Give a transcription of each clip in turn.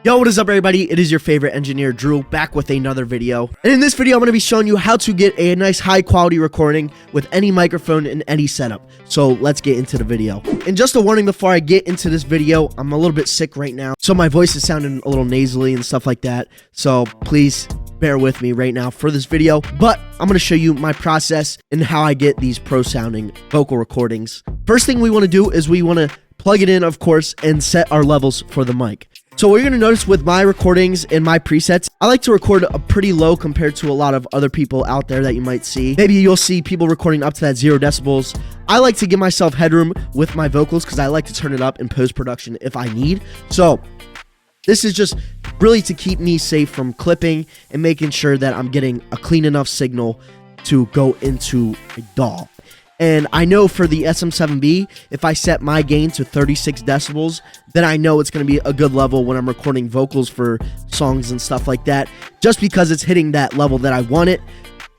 Yo, what is up everybody? It is your favorite engineer, Drew, back with another video. And in this video, I'm going to be showing you how to get a nice high quality recording with any microphone in any setup. So let's get into the video. And just a warning before I get into this video, I'm a little bit sick right now, so my voice is sounding a little nasally and stuff like that. So please bear with me right now for this video, but I'm going to show you my process and how I get these pro sounding vocal recordings. First thing we want to do is we want to plug it in, of course, and set our levels for the mic. So what you're going to notice with my recordings and my presets, I like to record a pretty low compared to a lot of other people out there that you might see. Maybe you'll see people recording up to that 0 decibels. I like to give myself headroom with my vocals because I like to turn it up in post-production if I need. So this is just really to keep me safe from clipping and making sure that I'm getting a clean enough signal to go into a DAW. And I know for the SM7B, if I set my gain to 36 decibels, then I know it's going to be a good level when I'm recording vocals for songs and stuff like that, just because it's hitting that level that I want it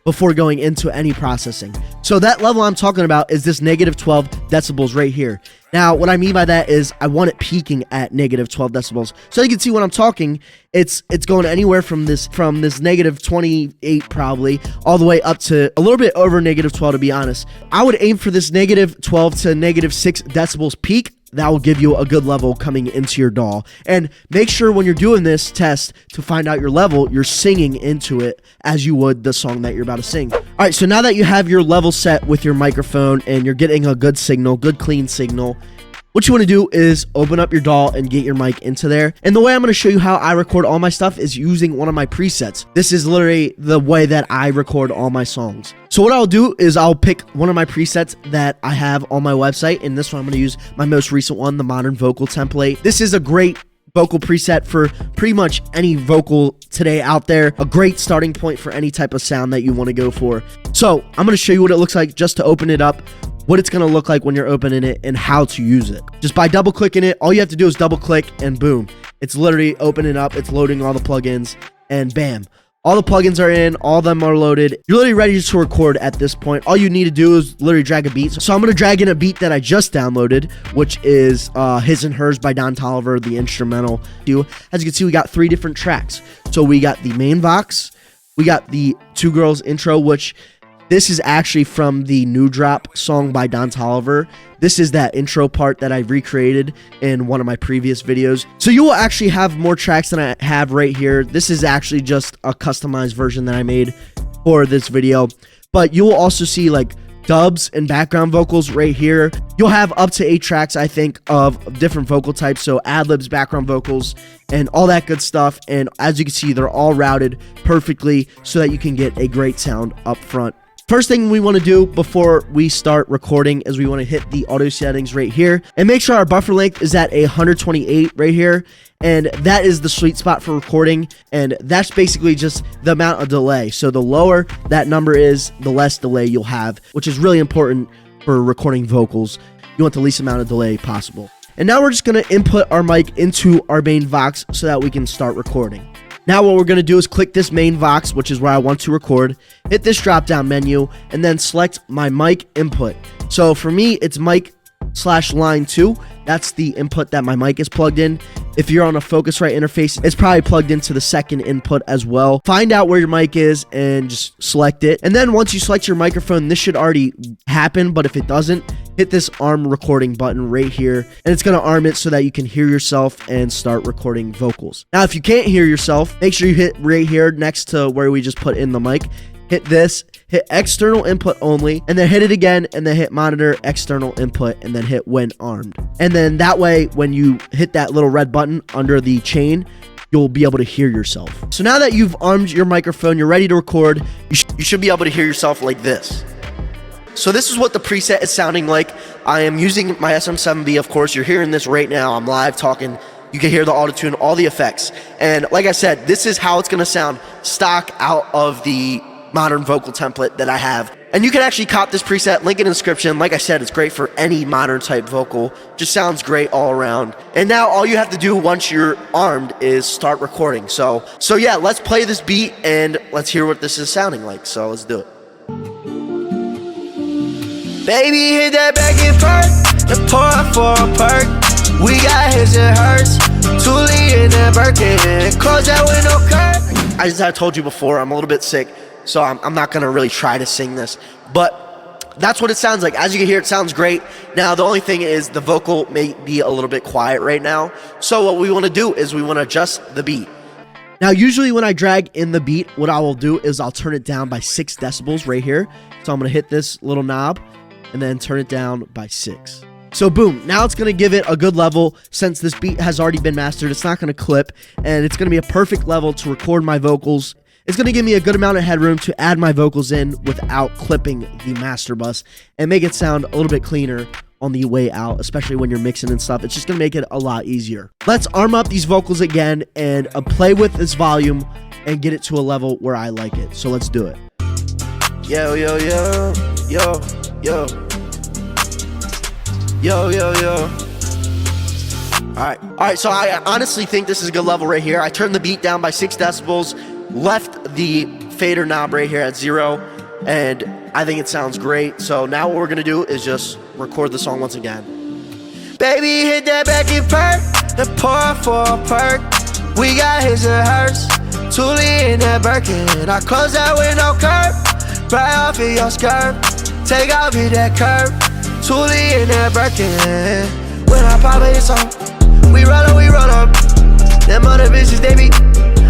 before going into any processing. So that level I'm talking about is this -12 decibels right here. Now, what I mean by that is I want it peaking at -12 decibels. So you can see when I'm talking, it's going anywhere from this -28 probably all the way up to a little bit over -12, to be honest. I would aim for this -12 to -6 decibels peak. That will give you a good level coming into your DAW. And make sure when you're doing this test to find out your level, you're singing into it as you would the song that you're about to sing. All right, so now that you have your level set with your microphone and you're getting a good signal, good clean signal, what you want to do is open up your DAW and get your mic into there. And the way I'm going to show you how I record all my stuff is using one of my presets. This is literally the way that I record all my songs. So what I'll do is I'll pick one of my presets that I have on my website. And this one I'm going to use my most recent one, the Modern Vocal Template. This is a great vocal preset for pretty much any vocal today out there. A great starting point for any type of sound that you want to go for. So I'm going to show you what it looks like just to open it up, what it's going to look like when you're opening it, and how to use it. Just by double clicking it, all you have to do is double click and boom, it's literally opening up, it's loading all the plugins, and bam, all the plugins are in, all of them are loaded. You're literally ready to record at this point. All you need to do is literally drag a beat. So I'm going to drag in a beat that I just downloaded, which is His and Hers by Don Toliver, the instrumental. As you can see, we got 3 different tracks. So we got the main vox, we got the Two Girls intro, which this is actually from the New Drop song by Don Toliver. This is that intro part that I recreated in one of my previous videos. So you will actually have more tracks than I have right here. This is actually just a customized version that I made for this video. But you will also see like dubs and background vocals right here. You'll have up to 8 tracks, I think, of different vocal types. So ad-libs, background vocals, and all that good stuff. And as you can see, they're all routed perfectly so that you can get a great sound up front. First thing we want to do before we start recording is we want to hit the audio settings right here and make sure our buffer length is at 128 right here. And that is the sweet spot for recording. And that's basically just the amount of delay. So the lower that number is, the less delay you'll have, which is really important for recording vocals. You want the least amount of delay possible. And now we're just going to input our mic into our main vox so that we can start recording. Now what we're going to do is click this main vox, which is where I want to record, hit this drop down menu, and then select my mic input. So for me, it's mic/line 2. That's the input that my mic is plugged in. If you're on a Focusrite interface, it's probably plugged into the second input as well. Find out where your mic is and just select it. And then once you select your microphone, this should already happen, but if it doesn't, hit this arm recording button right here, and it's going to arm it so that you can hear yourself and start recording vocals. Now, if you can't hear yourself, make sure you hit right here next to where we just put in the mic. Hit this, hit external input only, and then hit it again, and then hit monitor external input, and then hit when armed. And then that way, when you hit that little red button under the chain, you'll be able to hear yourself. So now that you've armed your microphone, you're ready to record, you should be able to hear yourself like this. So this is what the preset is sounding like. I am using my SM7B, of course. You're hearing this right now. I'm live talking. You can hear the auto-tune, all the effects. And like I said, this is how it's going to sound stock out of the Modern Vocal Template that I have. And you can actually cop this preset, link in the description. Like I said, it's great for any modern type vocal. Just sounds great all around. And now all you have to do once you're armed is start recording. So yeah, let's play this beat and let's hear what this is sounding like. So let's do it. Baby, hit that back and forth and pour for a perk. We got his and hers, Tuli in that Birkin. close that window curtain. As I told you before, I'm a little bit sick, so I'm not gonna really try to sing this, but that's what it sounds like. As you can hear, it sounds great. Now, the only thing is the vocal may be a little bit quiet right now. So what we want to do is we want to adjust the beat. Now, usually when I drag in the beat, what I will do is I'll turn it down by 6 decibels right here. So I'm going to hit this little knob and then turn it down by 6. So boom, now it's going to give it a good level. Since this beat has already been mastered, it's not going to clip, and it's going to be a perfect level to record my vocals. It's going to give me a good amount of headroom to add my vocals in without clipping the master bus and make it sound a little bit cleaner on the way out, especially when you're mixing and stuff. It's just going to make it a lot easier. Let's arm up these vocals again and play with this volume and get it to a level where I like it. So let's do it. Yo, yo, yo, yo, yo. Yo, yo, yo. All right, so I honestly think this is a good level right here. I turned the beat down by 6 decibels, left the fader knob right here at 0, and I think it sounds great. So now what we're gonna do is just record the song once again. Baby, hit that back and perk, and pour for a perk. We got his and hers, Thule in that Birkin. I close that window curb, right off of your skirt. Take off, hit that curb, Thule in that Birkin. When I pop it, it's on. We roll up. Them other bitches, they be.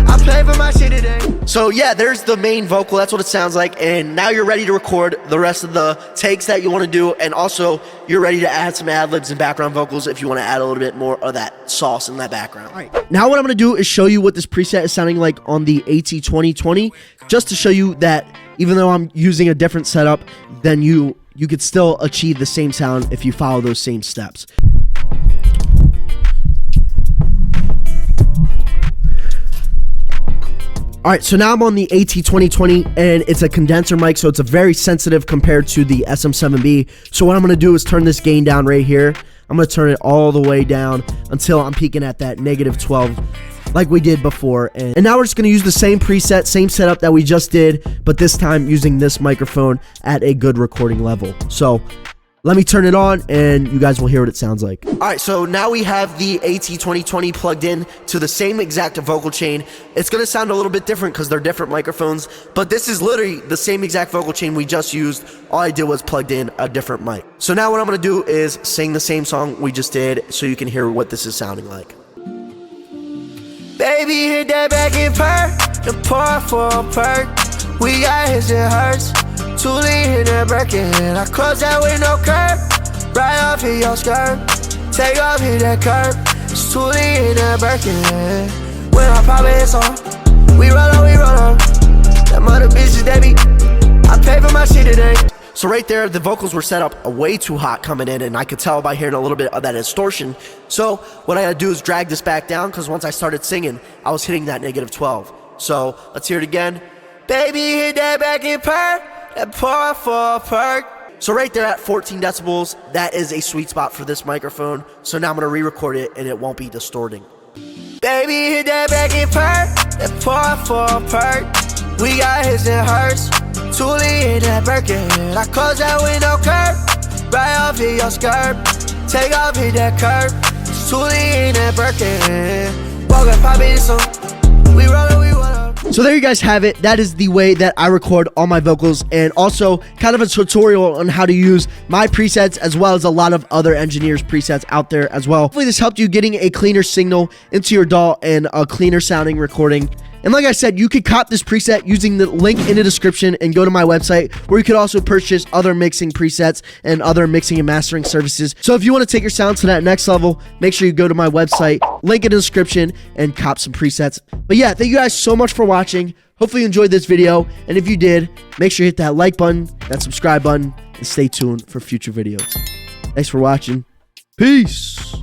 I play for my shit today. So yeah, there's the main vocal. That's what it sounds like. And now you're ready to record the rest of the takes that you want to do. And also, you're ready to add some ad-libs and background vocals if you want to add a little bit more of that sauce in that background. All right. Now what I'm going to do is show you what this preset is sounding like on the AT2020, just to show you that even though I'm using a different setup, then you could still achieve the same sound if you follow those same steps. All right, so now I'm on the AT2020, and it's a condenser mic, so it's a very sensitive compared to the SM7B. So what I'm gonna do is turn this gain down right here. I'm gonna turn it all the way down until I'm peaking at that -12 like we did before. And now we're just gonna use the same preset, same setup that we just did, but this time using this microphone at a good recording level. So let me turn it on and you guys will hear what it sounds like. All right, so now we have the AT2020 plugged in to the same exact vocal chain. It's gonna sound a little bit different because they're different microphones, but this is literally the same exact vocal chain we just used. All I did was plugged in a different mic. So now what I'm gonna do is sing the same song we just did so you can hear what this is sounding like. Baby, hit that back and perk, and pour for a perk. We got his and hers, Thule in that Birkin. I close that window curb, right off of your skirt. Take off, hit that curb, it's Thule in that Birkin. When I pop it, it's on. We roll up. Them other bitches, they be. I pay for my shit today. So right there, the vocals were set up way too hot coming in, and I could tell by hearing a little bit of that distortion. So what I gotta do is drag this back down, because once I started singing, I was hitting that -12. So let's hear it again. Baby, hit that back and perk, and pour for a perk. So right there at 14 decibels, that is a sweet spot for this microphone. So now I'm gonna re-record it, and it won't be distorting. Baby, hit that back and perk, and pour for a perk. We got his and hers, Thule in that Birkin. I close that window curb, right off of your skirt. Take off, hit that curb, Thule in that Birkin. Walk up, pop it, so we roll up. So there you guys have it. That is the way that I record all my vocals, and also kind of a tutorial on how to use my presets as well as a lot of other engineers' presets out there as well. Hopefully this helped you getting a cleaner signal into your DAW and a cleaner sounding recording. And like I said, you could cop this preset using the link in the description and go to my website, where you could also purchase other mixing presets and other mixing and mastering services. So if you want to take your sound to that next level, make sure you go to my website, link in the description, and cop some presets. But yeah, thank you guys so much for watching. Hopefully you enjoyed this video, and if you did, make sure you hit that like button, that subscribe button, and stay tuned for future videos. Thanks for watching. Peace.